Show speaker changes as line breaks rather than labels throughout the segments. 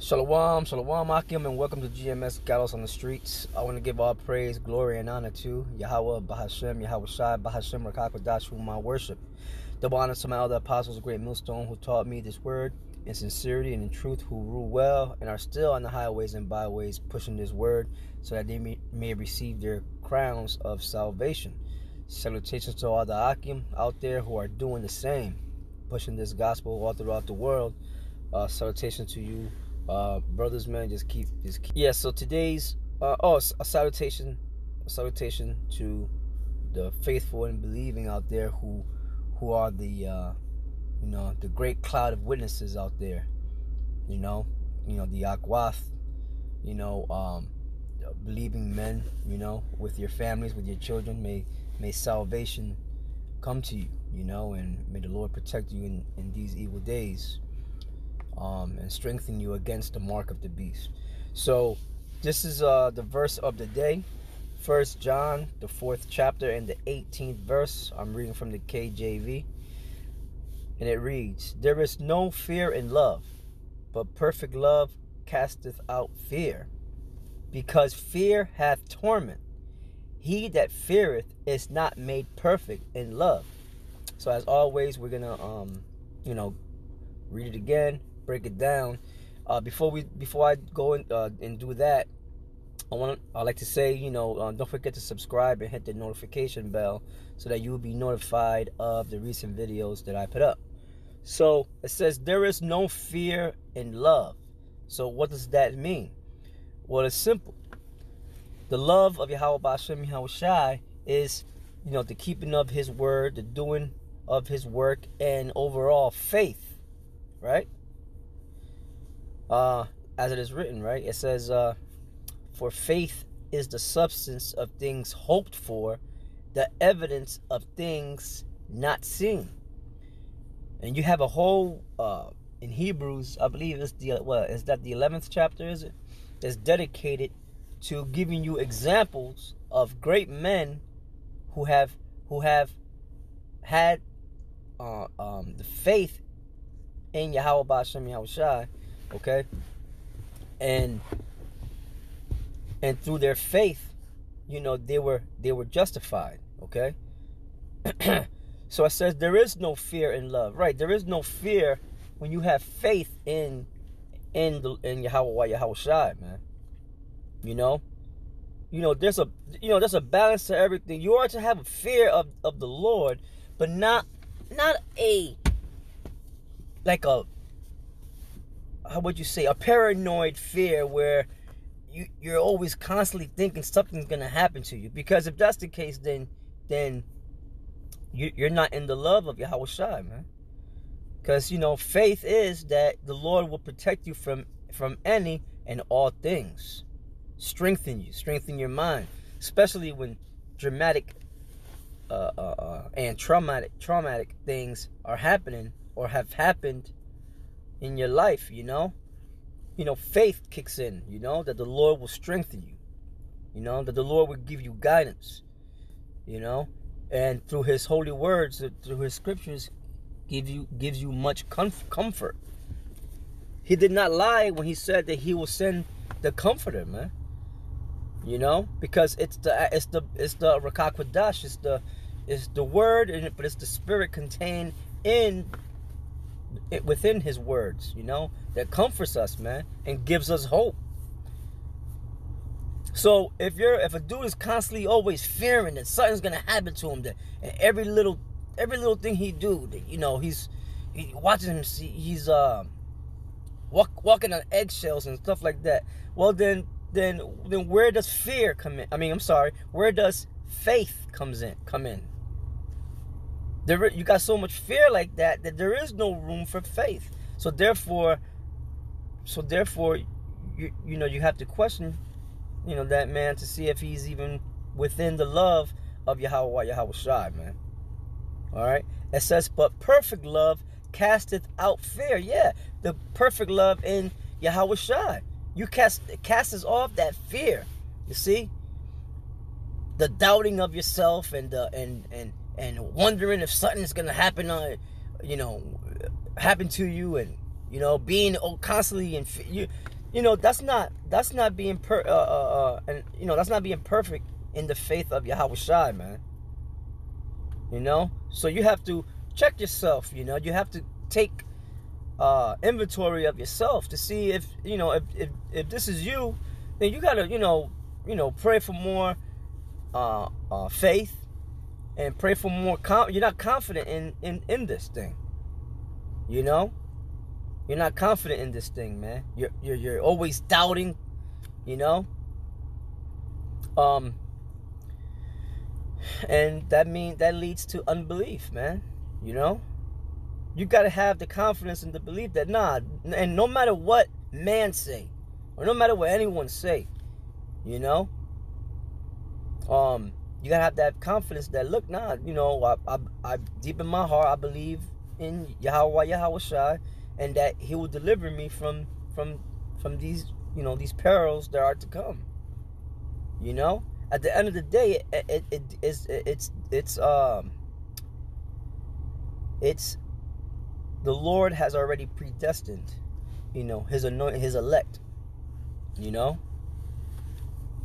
Shalawam, Shalawam Akim, and welcome to GMS Gallows on the Streets. I want to give all praise, glory, and honor to Yahweh, Bahashem, Yahweh Shai, Bahashem, Rakakwadash, whom I worship. Double honor to my elder apostles, great millstone, who taught me this word in sincerity and in truth, who rule well and are still on the highways and byways, pushing this word so that they may receive their crowns of salvation. Salutations to all the Akim out there who are doing the same, pushing this gospel all throughout the world. Salutations to you. Brothers, man, just keep. Yeah, so today's a salutation to the faithful and believing out there who are the the great cloud of witnesses out there, the Akwath, believing men, with your families, with your children. May salvation come to you, and may the Lord protect you in these evil days. And strengthen you against the mark of the beast. So this is the verse of the day, 1 John, the 4th chapter and the 18th verse. I'm reading from the KJV, and it reads, "There is no fear in love, but perfect love casteth out fear, because fear hath torment. He that feareth is not made perfect in love." So as always, we're gonna read it again, break it down. Before I go and do that, I like to say, don't forget to subscribe and hit the notification bell so that you will be notified of the recent videos that I put up. So it says there is no fear in love. So what does that mean? Well, it's simple. The love of Yahweh B'Ashem Yahweh Shai is, the keeping of His word, the doing of His work, and overall faith, right? As it is written, right? It says, for faith is the substance of things hoped for, the evidence of things not seen. And you have a whole, in Hebrews, I believe it's the 11th chapter, is it? It's dedicated to giving you examples of great men who have had the faith in Yahweh B'Ashem Yahweh Shai. Okay, and through their faith, they were justified. Okay, so it says there is no fear in love, right? There is no fear when you have faith in Yahweh Shai, man. There's a balance to everything. You are to have a fear of the Lord, but not a how would you say, a paranoid fear where you're always constantly thinking something's gonna happen to you. Because if that's the case, then you're not in the love of Yahweh Shai, man. Because faith is that the Lord will protect you from any and all things, strengthen your mind, especially when dramatic and traumatic things are happening or have happened in your life. Faith kicks in, that the Lord will strengthen you, that the Lord will give you guidance, and through His holy words, through His scriptures, gives you much comfort. He did not lie when He said that He will send the Comforter, man. Because it's the Rakakwadash, it's the word, but it's the Spirit contained within His words, that comforts us, man, and gives us hope. So if a dude is constantly always fearing that something's gonna happen to him, that and every little thing he do, that he's watching him, he's walking on eggshells and stuff like that. Well, then where does fear come in? Where does faith come in? You got so much fear like that there is no room for faith. So therefore, you have to question, that man, to see if he's even within the love of Yahweh Shai, man. All right. It says, but perfect love casteth out fear. Yeah, the perfect love in Yahweh Shai. You casts off that fear. You see, the doubting of yourself and wondering if something's gonna happen happen to you, and being constantly in fear. that's not being and that's not being perfect in the faith of Yahweh Shai, man. So you have to check yourself. You have to take inventory of yourself to see if this is you. Then you gotta pray for more faith, and pray for more. You're not confident in this thing. You're not confident in this thing, man. You're always doubting. And that leads to unbelief, man. You got to have the confidence and the belief that and no matter what man say, or no matter what anyone say, you got to have that confidence that I deep in my heart I believe in Yahweh Shai, and that He will deliver me from these these perils that are to come. At the end of the day, it's the Lord has already predestined, His elect,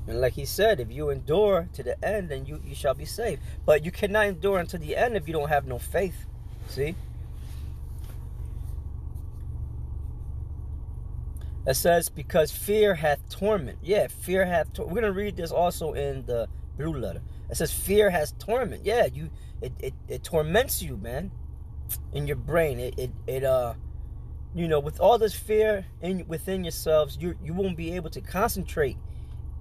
and like He said, if you endure to the end, then you shall be saved. But you cannot endure until the end if you don't have no faith. See? It says, because fear hath torment. Yeah, fear hath torment. We're going to read this also in the blue letter. It says, fear has torment. Yeah, it torments you, man, in your brain. It with all this fear within yourselves, you won't be able to concentrate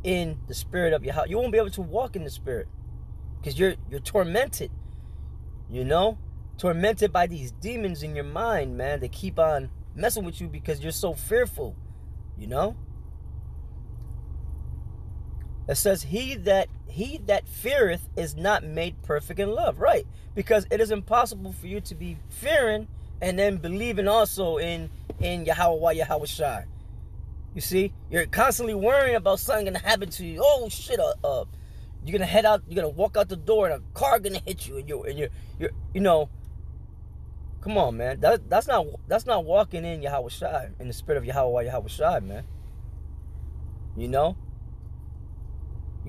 in the spirit of your house. You won't be able to walk in the spirit because you're tormented, tormented by these demons in your mind, man. They keep on messing with you because you're so fearful. It says, he that feareth is not made perfect in love. Right. Because it is impossible for you to be fearing and then believing also in Yahweh Shai. You see, you're constantly worrying about something gonna happen to you. Oh shit! You're gonna head out. You're gonna walk out the door, and a car gonna hit you, and you're come on, man. That's not walking in Yahweh Shai, in the spirit of Yahweh Shai, man. You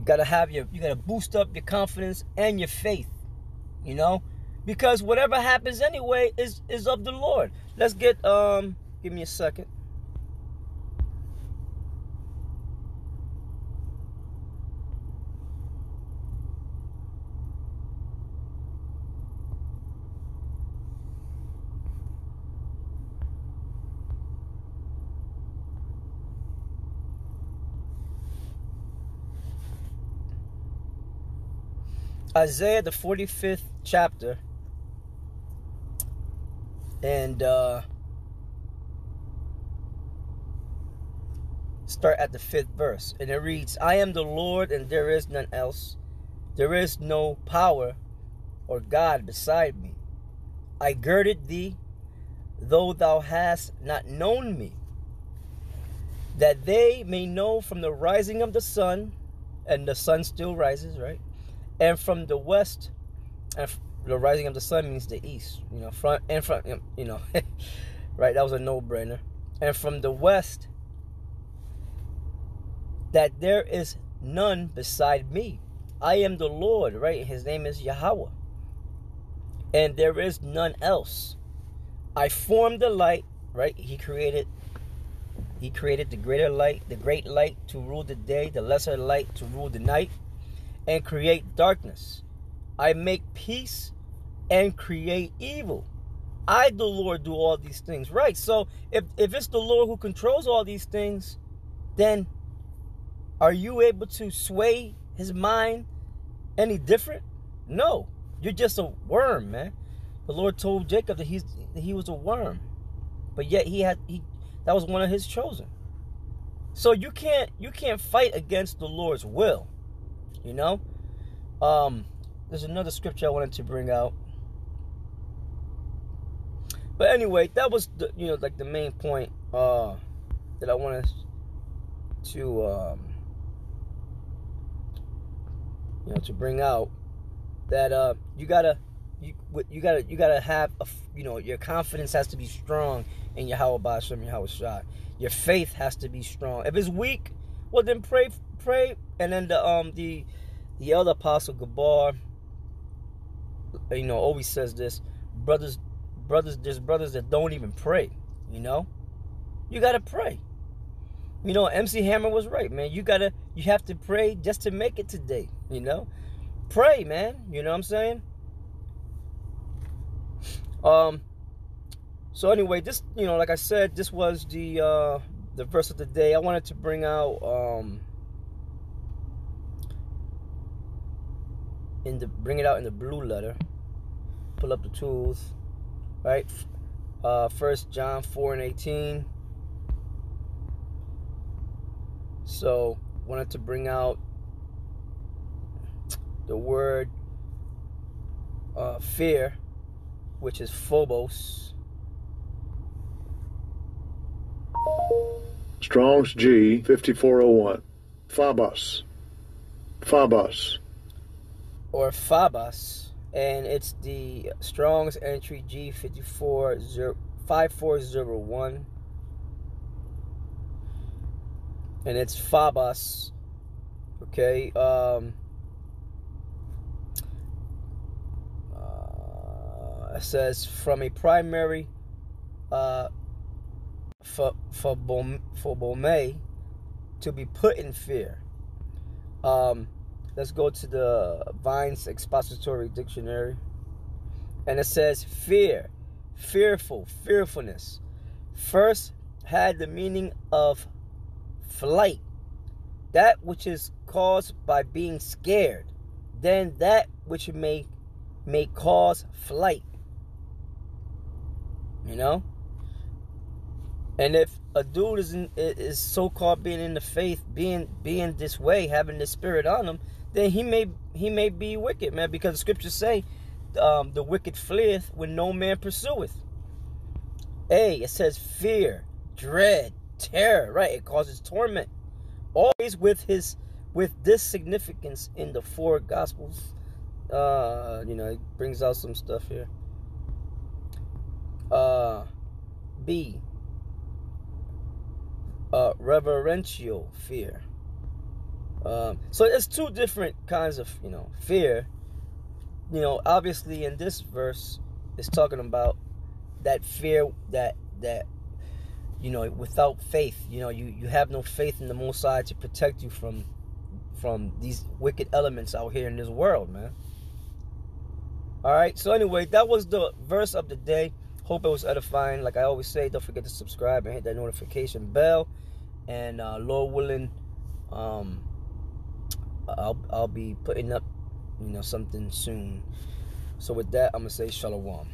gotta boost up your confidence and your faith. Because whatever happens anyway is of the Lord. Let's get give me a second. Isaiah, the 45th chapter, and start at the 5th verse. And it reads, I am the Lord, and there is none else. There is no power or God beside me. I girded thee, though thou hast not known me, that they may know from the rising of the sun, and the sun still rises, right? And from the west, and the rising of the sun means the east, front, right? That was a no-brainer. And from the west, that there is none beside me. I am the Lord, right? His name is Yahweh. And there is none else. I formed the light, right? He created the greater light, the great light to rule the day, the lesser light to rule the night, and create darkness. I make peace and create evil. I, the Lord, do all these things. Right, so if it's the Lord who controls all these things, then are you able to sway His mind any different? No, you're just a worm, man. The Lord told Jacob that he was a worm, but yet that was one of His chosen. So you can't fight against the Lord's will. There's another scripture I wanted to bring out, but anyway, that was the main point that I wanted to to bring out, that you gotta have your confidence has to be strong in Yahweh Ba'ashem Yahweh Shai. Your faith has to be strong. If it's weak, well then pray. And then the other apostle Gabar, always says this: brothers, there's brothers that don't even pray. You gotta pray. MC Hammer was right, man. You have to pray just to make it today. Pray, man. You know what I'm saying? So anyway, this, like I said, this was the verse of the day. I wanted to bring out bring it out in the blue letter. Pull up the tools, right? 1 John 4:18. So wanted to bring out the word fear, which is phobos.
Strong's G 5401. Phobos.
Or phobos, and it's the Strong's entry G 5401, and it's phobos. Okay. It says from a primary phobome, to be put in fear. Let's go to the Vine's Expository Dictionary. And it says fear, fearful, fearfulness. First had the meaning of flight, that which is caused by being scared. Then that which may cause flight. And if a dude is so-called being in the faith, being this way, having this spirit on him, then he may be wicked, man, because the scriptures say the wicked fleeth when no man pursueth. It says fear, dread, terror, right? It causes torment. Always with this significance in the four gospels. It brings out some stuff here. B. Reverential fear. So it's two different kinds of, fear. Obviously in this verse, it's talking about that fear that without faith, you have no faith in the Most High to protect you from these wicked elements out here in this world, man. All right. So anyway, that was the verse of the day. Hope it was edifying. Like I always say, don't forget to subscribe and hit that notification bell. And Lord willing, I'll be putting up, something soon. So with that, I'm gonna say Shalawam.